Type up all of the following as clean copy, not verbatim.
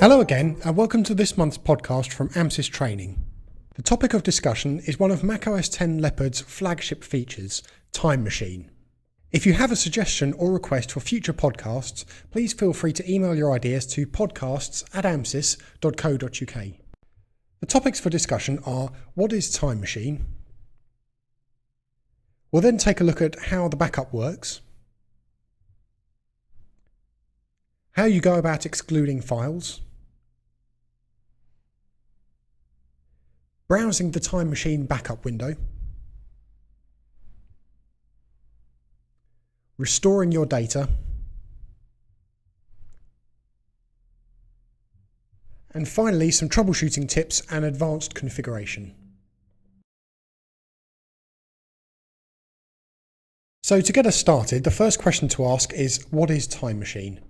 Hello again, and welcome to this month's podcast from AMSYS Training. The topic of discussion is one of macOS 10 Leopard's flagship features, Time Machine. If you have a suggestion or request for future podcasts, please feel free to email your ideas to podcasts@amsys.co.uk. The topics for discussion are: what is Time Machine? We'll then take a look at how the backup works, how you go about excluding files, browsing the Time Machine backup window, restoring your data, and finally some troubleshooting tips and advanced configuration. So to get us started, the first question to ask is, what is Time Machine?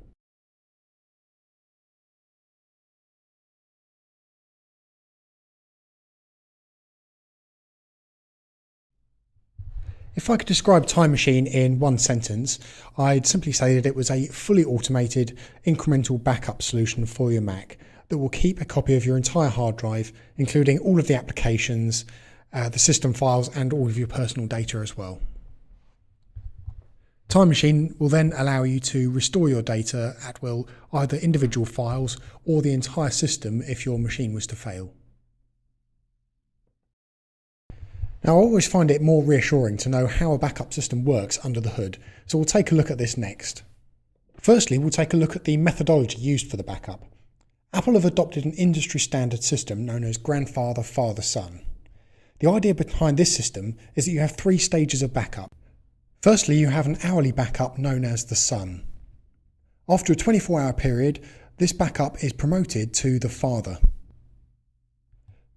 If I could describe Time Machine in one sentence, I'd simply say that it was a fully automated incremental backup solution for your Mac that will keep a copy of your entire hard drive, including all of the applications, the system files, and all of your personal data as well. Time Machine will then allow you to restore your data at will, either individual files or the entire system if your machine was to fail. Now, I always find it more reassuring to know how a backup system works under the hood, so we'll take a look at this next. Firstly, we'll take a look at the methodology used for the backup. Apple have adopted an industry standard system known as grandfather, father, son. The idea behind this system is that you have 3 stages of backup. Firstly, you have an hourly backup known as the son. After a 24-hour period, this backup is promoted to the father.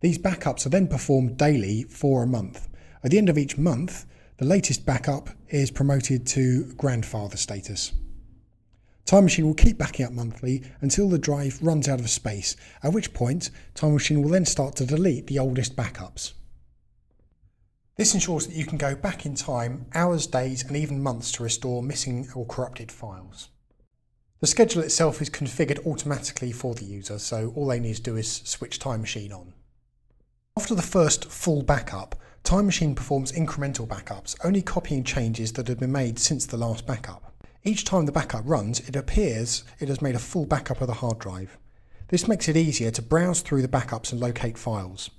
These backups are then performed daily for a month. At the end of each month, the latest backup is promoted to grandfather status. Time Machine will keep backing up monthly until the drive runs out of space, at which point Time Machine will then start to delete the oldest backups. This ensures that you can go back in time, hours, days, and even months to restore missing or corrupted files. The schedule itself is configured automatically for the user, so all they need to do is switch Time Machine on. After the first full backup, Time Machine performs incremental backups, only copying changes that have been made since the last backup. Each time the backup runs, it appears it has made a full backup of the hard drive. This makes it easier to browse through the backups and locate files.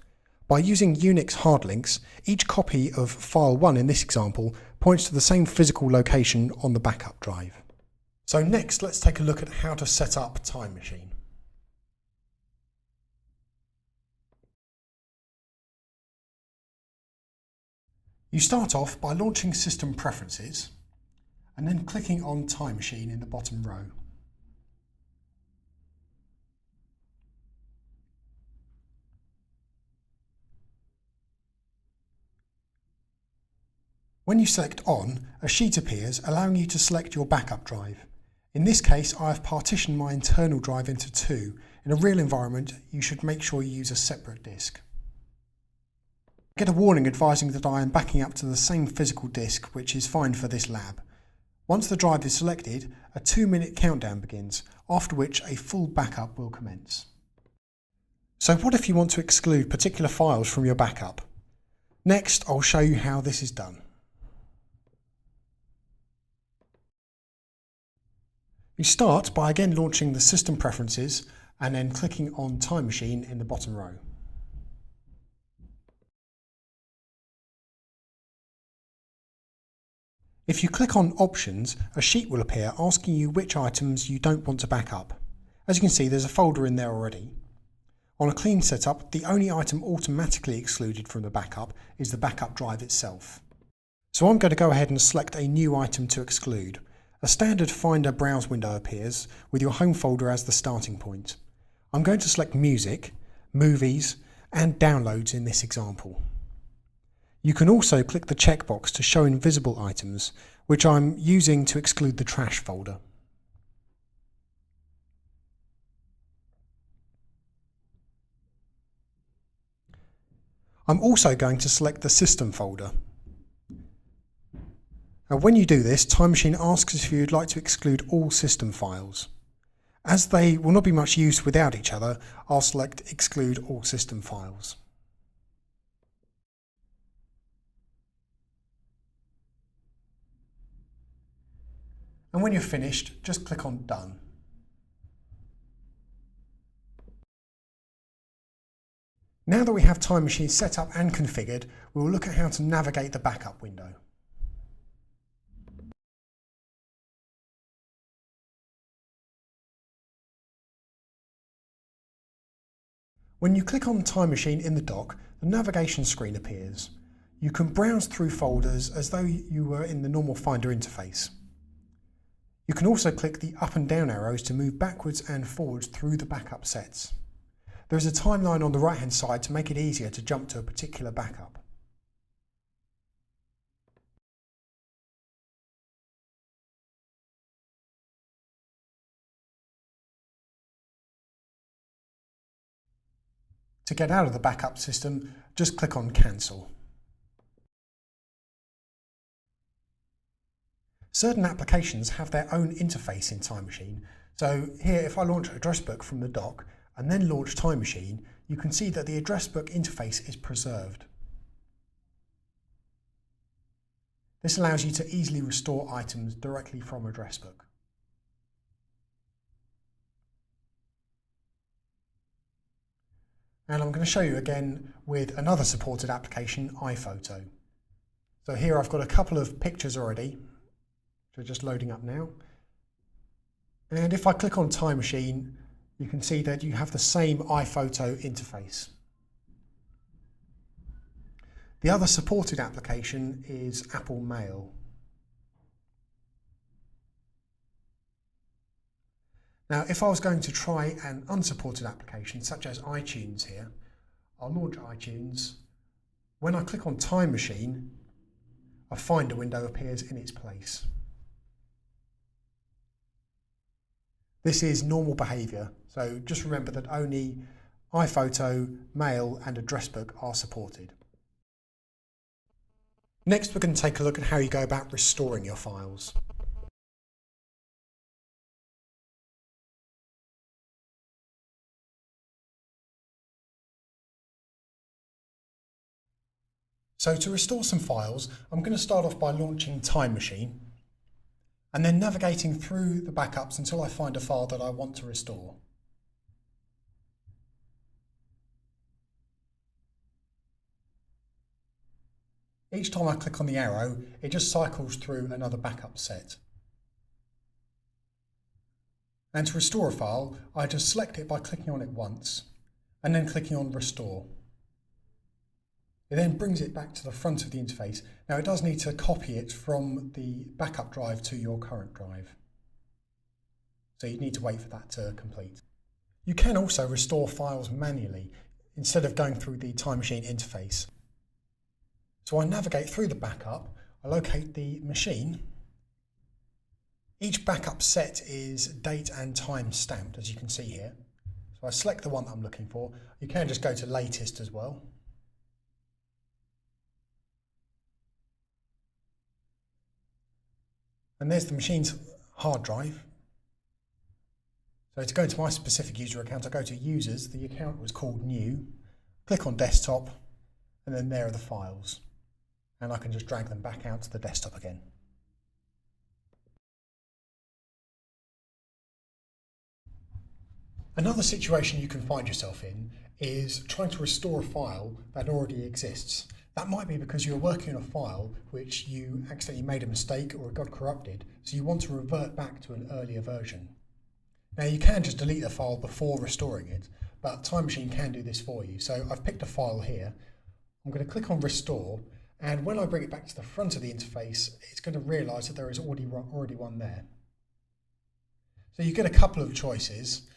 By using Unix hard links, each copy of file 1 in this example points to the same physical location on the backup drive. So next, let's take a look at how to set up Time Machine. You start off by launching System Preferences and then clicking on Time Machine in the bottom row. When you select On, a sheet appears allowing you to select your backup drive. In this case, I have partitioned my internal drive into 2. In a real environment, you should make sure you use a separate disk. Get a warning advising that I am backing up to the same physical disk, which is fine for this lab. Once the drive is selected, a 2-minute countdown begins, after which a full backup will commence. So what if you want to exclude particular files from your backup? Next, I'll show you how this is done. You start by again launching the System Preferences and then clicking on Time Machine in the bottom row. If you click on Options, a sheet will appear asking you which items you don't want to back up. As you can see, there's a folder in there already. On a clean setup, the only item automatically excluded from the backup is the backup drive itself. So I'm going to go ahead and select a new item to exclude. A standard Finder browse window appears with your home folder as the starting point. I'm going to select Music, Movies, and Downloads in this example. You can also click the checkbox to show invisible items, which I'm using to exclude the Trash folder. I'm also going to select the System folder. Now, when you do this, Time Machine asks if you'd like to exclude all system files. As they will not be much use without each other, I'll select Exclude all system files. And when you're finished, just click on Done. Now that we have Time Machine set up and configured, we will look at how to navigate the backup window. When you click on Time Machine in the dock, the navigation screen appears. You can browse through folders as though you were in the normal Finder interface. You can also click the up and down arrows to move backwards and forwards through the backup sets. There is a timeline on the right hand side to make it easier to jump to a particular backup. To get out of the backup system, just click on Cancel. Certain applications have their own interface in Time Machine. So here, if I launch Address Book from the dock and then launch Time Machine, you can see that the Address Book interface is preserved. This allows you to easily restore items directly from Address Book. And I'm going to show you again with another supported application, iPhoto. So here I've got a couple of pictures already, which are just loading up now. And if I click on Time Machine, you can see that you have the same iPhoto interface. The other supported application is Apple Mail. Now, if I was going to try an unsupported application, such as iTunes here, I'll launch iTunes. When I click on Time Machine, a Finder window appears in its place. This is normal behaviour, so just remember that only iPhoto, Mail and Address Book are supported. Next, we're going to take a look at how you go about restoring your files. So to restore some files, I'm going to start off by launching Time Machine and then navigating through the backups until I find a file that I want to restore. Each time I click on the arrow, it just cycles through another backup set. And to restore a file, I just select it by clicking on it once and then clicking on Restore. It then brings it back to the front of the interface. Now it does need to copy it from the backup drive to your current drive. So you need to wait for that to complete. You can also restore files manually instead of going through the Time Machine interface. So I navigate through the backup, I locate the machine. Each backup set is date and time stamped, as you can see here. So I select the one that I'm looking for. You can just go to latest as well. And there's the machine's hard drive. So to go into my specific user account, I go to Users, the account was called New, click on Desktop, and then there are the files. And I can just drag them back out to the desktop again. Another situation you can find yourself in is trying to restore a file that already exists. That might be because you're working on a file which you accidentally made a mistake or it got corrupted, so you want to revert back to an earlier version. Now you can just delete the file before restoring it, but Time Machine can do this for you. So I've picked a file here. I'm going to click on Restore, and when I bring it back to the front of the interface, it's going to realise that there is already one there. So you get a couple of choices.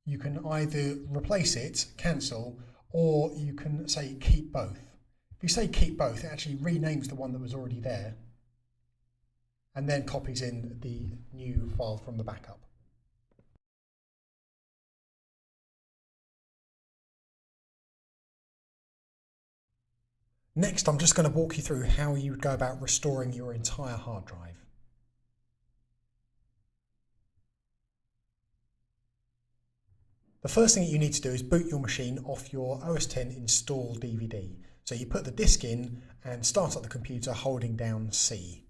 You can either replace it, cancel, or you can say keep both. If you say keep both, it actually renames the one that was already there and then copies in the new file from the backup. Next, I'm just going to walk you through how you would go about restoring your entire hard drive. The first thing that you need to do is boot your machine off your OS X install DVD. So you put the disk in and start up the computer holding down C.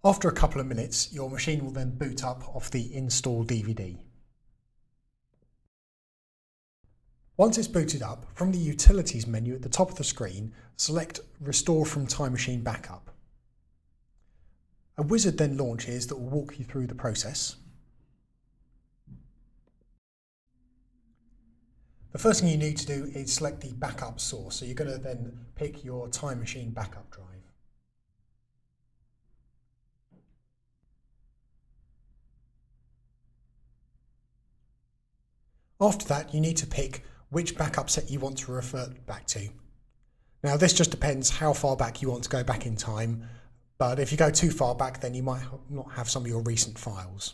After a couple of minutes, your machine will then boot up off the install DVD. Once it's booted up, from the Utilities menu at the top of the screen, select Restore from Time Machine Backup. A wizard then launches that will walk you through the process. The first thing you need to do is select the backup source. So you're going to then pick your Time Machine backup drive. After that, you need to pick which backup set you want to revert back to. Now this just depends how far back you want to go back in time, but if you go too far back then you might not have some of your recent files.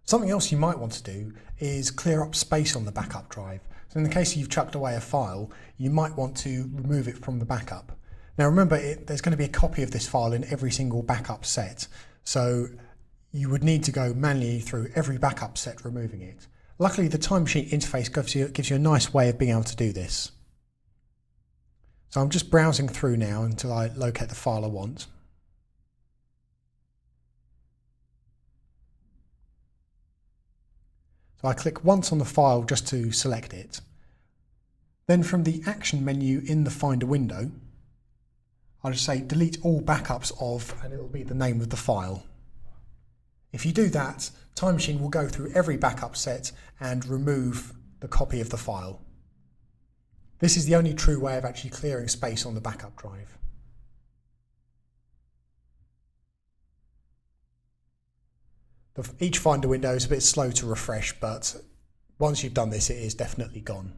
Something else you might want to do is clear up space on the backup drive. So in the case you've chucked away a file, you might want to remove it from the backup. Now remember, there's going to be a copy of this file in every single backup set, so you would need to go manually through every backup set removing it. Luckily the Time Machine interface gives you a nice way of being able to do this. So I'm just browsing through now until I locate the file I want. So I click once on the file just to select it. Then from the Action menu in the Finder window, I'll just say delete all backups of, and it will be the name of the file. If you do that, Time Machine will go through every backup set and remove the copy of the file. This is the only true way of actually clearing space on the backup drive. Each Finder window is a bit slow to refresh, but once you've done this, it is definitely gone.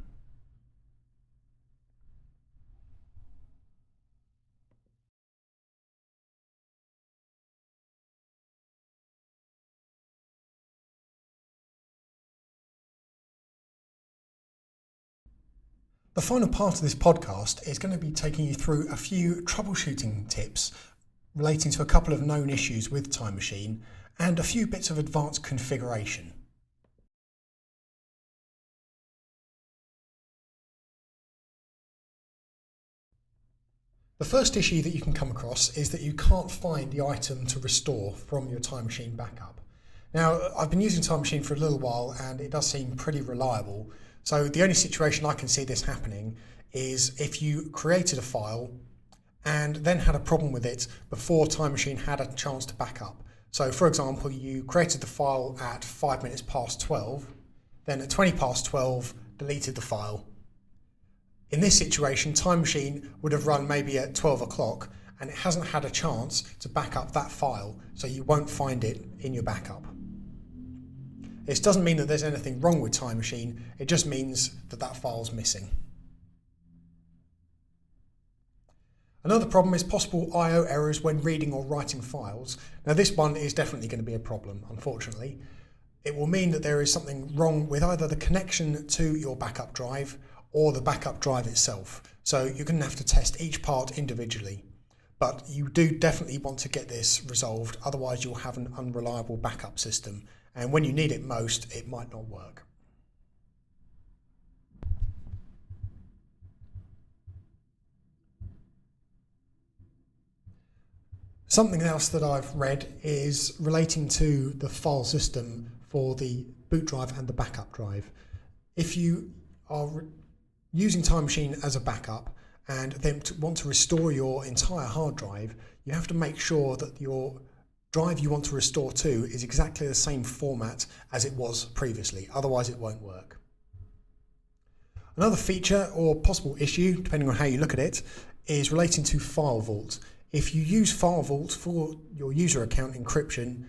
The final part of this podcast is going to be taking you through a few troubleshooting tips relating to a couple of known issues with Time Machine and a few bits of advanced configuration. The first issue that you can come across is that you can't find the item to restore from your Time Machine backup. Now, I've been using Time Machine for a little while and it does seem pretty reliable. So the only situation I can see this happening is if you created a file and then had a problem with it before Time Machine had a chance to back up. So for example, you created the file at 5 minutes past 12, then at 20 past 12 deleted the file. In this situation, Time Machine would have run maybe at 12 o'clock and it hasn't had a chance to back up that file, so you won't find it in your backup. This doesn't mean that there's anything wrong with Time Machine, it just means that that file's missing. Another problem is possible I/O errors when reading or writing files. Now this one is definitely going to be a problem, unfortunately. It will mean that there is something wrong with either the connection to your backup drive or the backup drive itself. So you're going to have to test each part individually. But you do definitely want to get this resolved, otherwise you'll have an unreliable backup system. And when you need it most, it might not work. Something else that I've read is relating to the file system for the boot drive and the backup drive. If you are using Time Machine as a backup and then want to restore your entire hard drive, you have to make sure that your drive you want to restore to is exactly the same format as it was previously, otherwise it won't work. Another feature or possible issue, depending on how you look at it, is relating to File Vault. If you use File Vault for your user account encryption,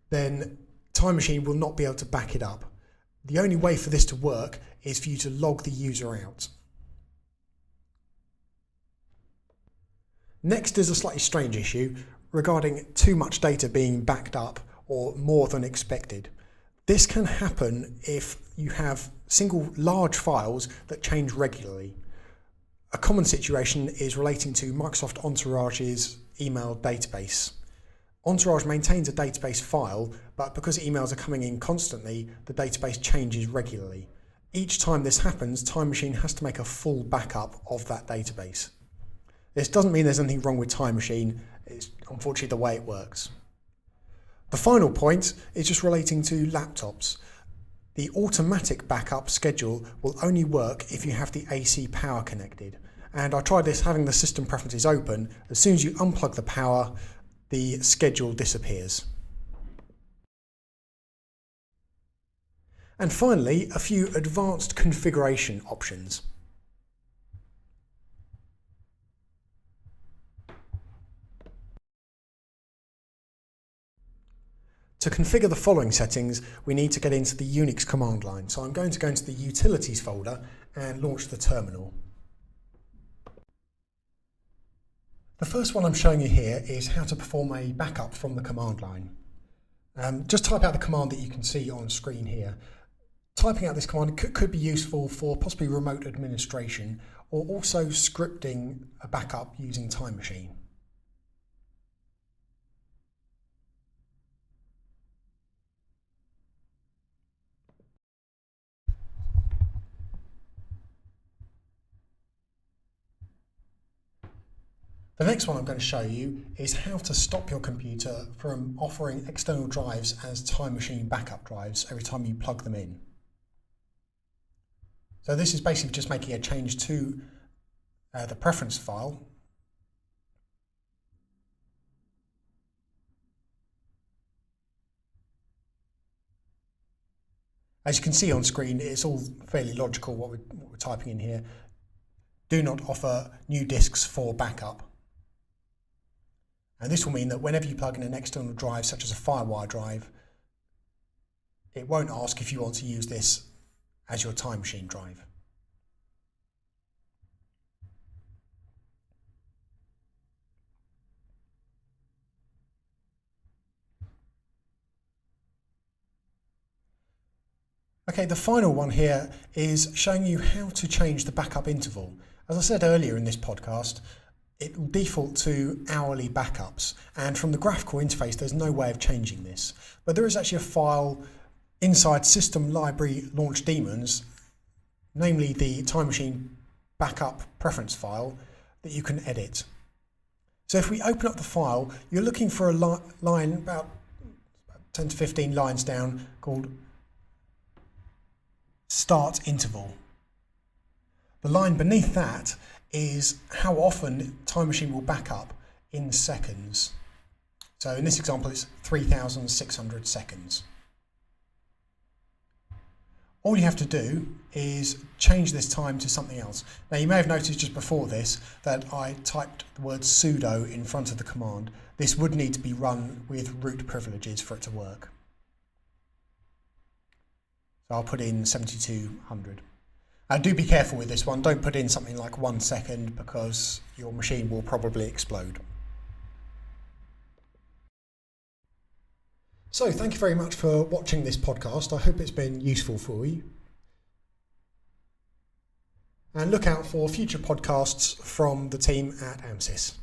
then Time Machine will not be able to back it up. The only way for this to work is for you to log the user out. Next is a slightly strange issue regarding too much data being backed up or more than expected. This can happen if you have single large files that change regularly. A common situation is relating to Microsoft Entourage's email database. Entourage maintains a database file, but because emails are coming in constantly, the database changes regularly. Each time this happens, Time Machine has to make a full backup of that database. This doesn't mean there's anything wrong with Time Machine, it's unfortunately the way it works. The final point is just relating to laptops. The automatic backup schedule will only work if you have the AC power connected. And I tried this having the system preferences open. As soon as you unplug the power, the schedule disappears. And finally, a few advanced configuration options. To configure the following settings, we need to get into the Unix command line. So I'm going to go into the Utilities folder and launch the terminal. The first one I'm showing you here is how to perform a backup from the command line. Just type out the command that you can see on screen here. Typing out this command could be useful for possibly remote administration or also scripting a backup using Time Machine. The next one I'm going to show you is how to stop your computer from offering external drives as Time Machine backup drives every time you plug them in. So this is basically just making a change to the preference file. As you can see on screen, it's all fairly logical what we're typing in here. Do not offer new disks for backup. And this will mean that whenever you plug in an external drive, such as a FireWire drive, it won't ask if you want to use this as your Time Machine drive. Okay, the final one here is showing you how to change the backup interval. As I said earlier in this podcast, it will default to hourly backups, and from the graphical interface there's no way of changing this. But there is actually a file inside System Library Launch Daemons, namely the Time Machine backup preference file, that you can edit. So if we open up the file, you're looking for a line about 10 to 15 lines down called Start Interval. The line beneath that is how often Time Machine will back up in seconds. So in this example, it's 3,600 seconds. All you have to do is change this time to something else. Now you may have noticed just before this that I typed the word sudo in front of the command. This would need to be run with root privileges for it to work. So I'll put in 7200. Do be careful with this one. Don't put in something like 1 second because your machine will probably explode. So thank you very much for watching this podcast. I hope it's been useful for you. And look out for future podcasts from the team at AMSYS.